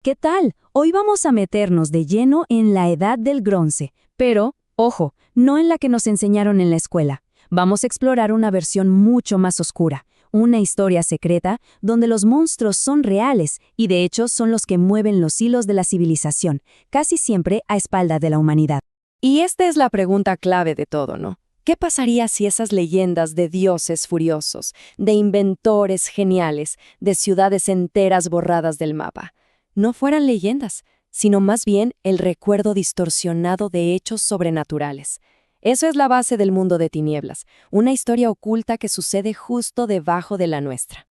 ¿Qué tal? Hoy vamos a meternos de lleno en la Edad del Bronce, pero, ojo, no en la que nos enseñaron en la escuela. Vamos a explorar una versión mucho más oscura, una historia secreta donde los monstruos son reales y de hecho son los que mueven los hilos de la civilización, casi siempre a espalda de la humanidad. Y esta es la pregunta clave de todo, ¿no? ¿Qué pasaría si esas leyendas de dioses furiosos, de inventores geniales, de ciudades enteras borradas del mapa, no fueran leyendas, sino más bien el recuerdo distorsionado de hechos sobrenaturales? Eso es la base del mundo de tinieblas, una historia oculta que sucede justo debajo de la nuestra.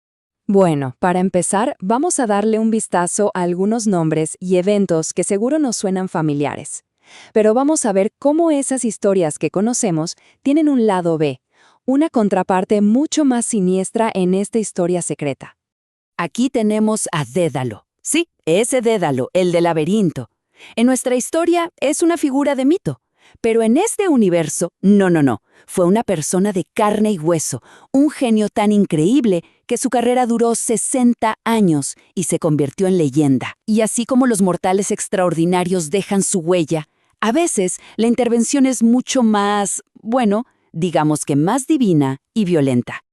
Bueno, para empezar, vamos a darle un vistazo a algunos nombres y eventos que seguro nos suenan familiares. Pero vamos a ver cómo esas historias que conocemos tienen un lado B, una contraparte mucho más siniestra en esta historia secreta. Aquí tenemos a Dédalo. Sí, ese Dédalo, el del laberinto. En nuestra historia es una figura de mito, pero en este universo, no. Fue una persona de carne y hueso, un genio tan increíble que su carrera duró 60 años y se convirtió en leyenda. Y así como los mortales extraordinarios dejan su huella, a veces la intervención es mucho más, digamos que más divina y violenta.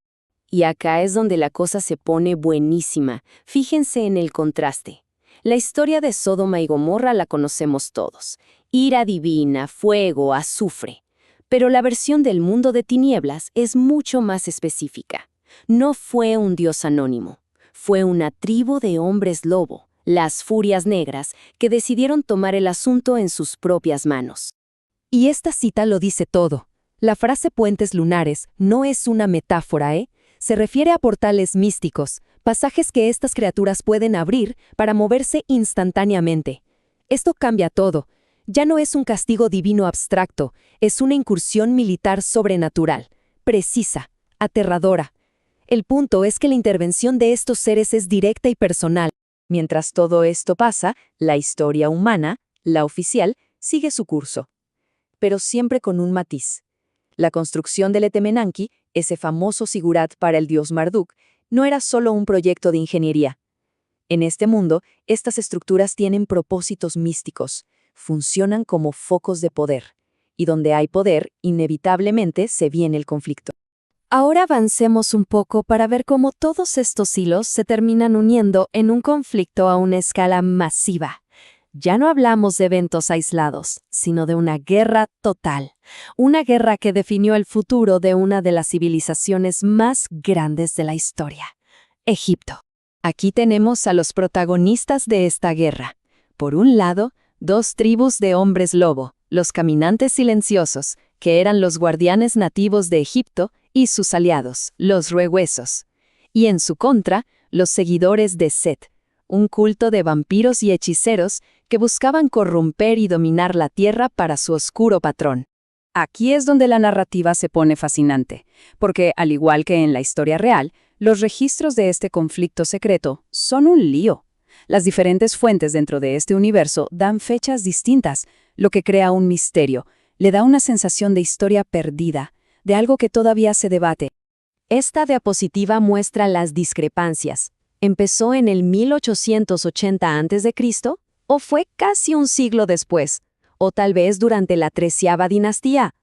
Y acá es donde la cosa se pone buenísima. Fíjense en el contraste. La historia de Sodoma y Gomorra la conocemos todos. Ira divina, fuego, azufre. Pero la versión del mundo de tinieblas es mucho más específica. No fue un dios anónimo. Fue una tribu de hombres lobo, las Furias Negras, que decidieron tomar el asunto en sus propias manos. Y esta cita lo dice todo. La frase puentes lunares no es una metáfora, Se refiere a portales místicos, pasajes que estas criaturas pueden abrir para moverse instantáneamente. Esto cambia todo. Ya no es un castigo divino abstracto, es una incursión militar sobrenatural, precisa, aterradora. El punto es que la intervención de estos seres es directa y personal. Mientras todo esto pasa, la historia humana, la oficial, sigue su curso. Pero siempre con un matiz. La construcción del Etemenanki, ese famoso sigurat para el dios Marduk, no era solo un proyecto de ingeniería. En este mundo, estas estructuras tienen propósitos místicos, funcionan como focos de poder, y donde hay poder, inevitablemente se viene el conflicto. Ahora avancemos un poco para ver cómo todos estos hilos se terminan uniendo en un conflicto a una escala masiva. Ya no hablamos de eventos aislados, sino de una guerra total. Una guerra que definió el futuro de una de las civilizaciones más grandes de la historia, Egipto. Aquí tenemos a los protagonistas de esta guerra. Por un lado, dos tribus de hombres lobo, los caminantes silenciosos, que eran los guardianes nativos de Egipto, y sus aliados, los rehuesos. Y en su contra, los seguidores de Set, un culto de vampiros y hechiceros que buscaban corromper y dominar la tierra para su oscuro patrón. Aquí es donde la narrativa se pone fascinante, porque, al igual que en la historia real, los registros de este conflicto secreto son un lío. Las diferentes fuentes dentro de este universo dan fechas distintas, lo que crea un misterio, le da una sensación de historia perdida, de algo que todavía se debate. Esta diapositiva muestra las discrepancias. ¿Empezó en el 1880 a.C. o fue casi un siglo después? ¿O tal vez durante la 13ª dinastía?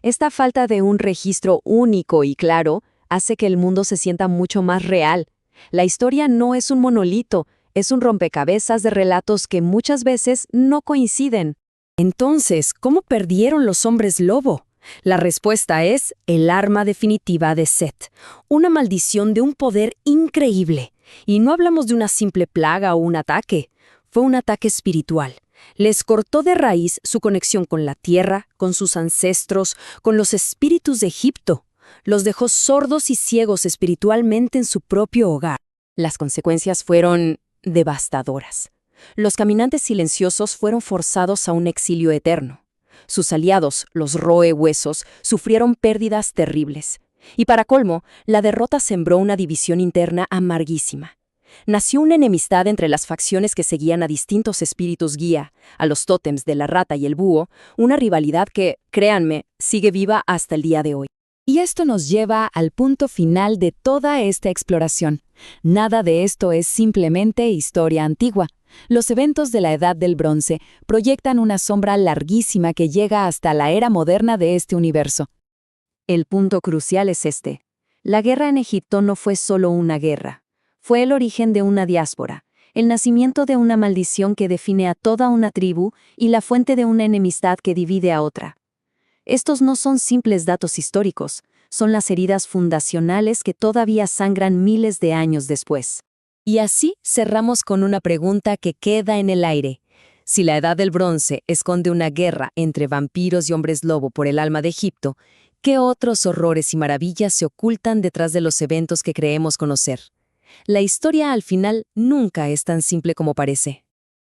Esta falta de un registro único y claro hace que el mundo se sienta mucho más real. La historia no es un monolito, es un rompecabezas de relatos que muchas veces no coinciden. Entonces, ¿cómo perdieron los hombres lobo? La respuesta es el arma definitiva de Set, una maldición de un poder increíble. Y no hablamos de una simple plaga o un ataque, fue un ataque espiritual. Les cortó de raíz su conexión con la tierra, con sus ancestros, con los espíritus de Egipto. Los dejó sordos y ciegos espiritualmente en su propio hogar. Las consecuencias fueron devastadoras. Los caminantes silenciosos fueron forzados a un exilio eterno. Sus aliados, los roehuesos, sufrieron pérdidas terribles. Y para colmo, la derrota sembró una división interna amarguísima. Nació una enemistad entre las facciones que seguían a distintos espíritus guía, a los tótems de la rata y el búho, una rivalidad que, créanme, sigue viva hasta el día de hoy. Y esto nos lleva al punto final de toda esta exploración. Nada de esto es simplemente historia antigua. Los eventos de la Edad del Bronce proyectan una sombra larguísima que llega hasta la era moderna de este universo. El punto crucial es este. La guerra en Egipto no fue solo una guerra. Fue el origen de una diáspora, el nacimiento de una maldición que define a toda una tribu y la fuente de una enemistad que divide a otra. Estos no son simples datos históricos, son las heridas fundacionales que todavía sangran miles de años después. Y así cerramos con una pregunta que queda en el aire. Si la Edad del Bronce esconde una guerra entre vampiros y hombres lobo por el alma de Egipto, ¿qué otros horrores y maravillas se ocultan detrás de los eventos que creemos conocer? La historia al final nunca es tan simple como parece.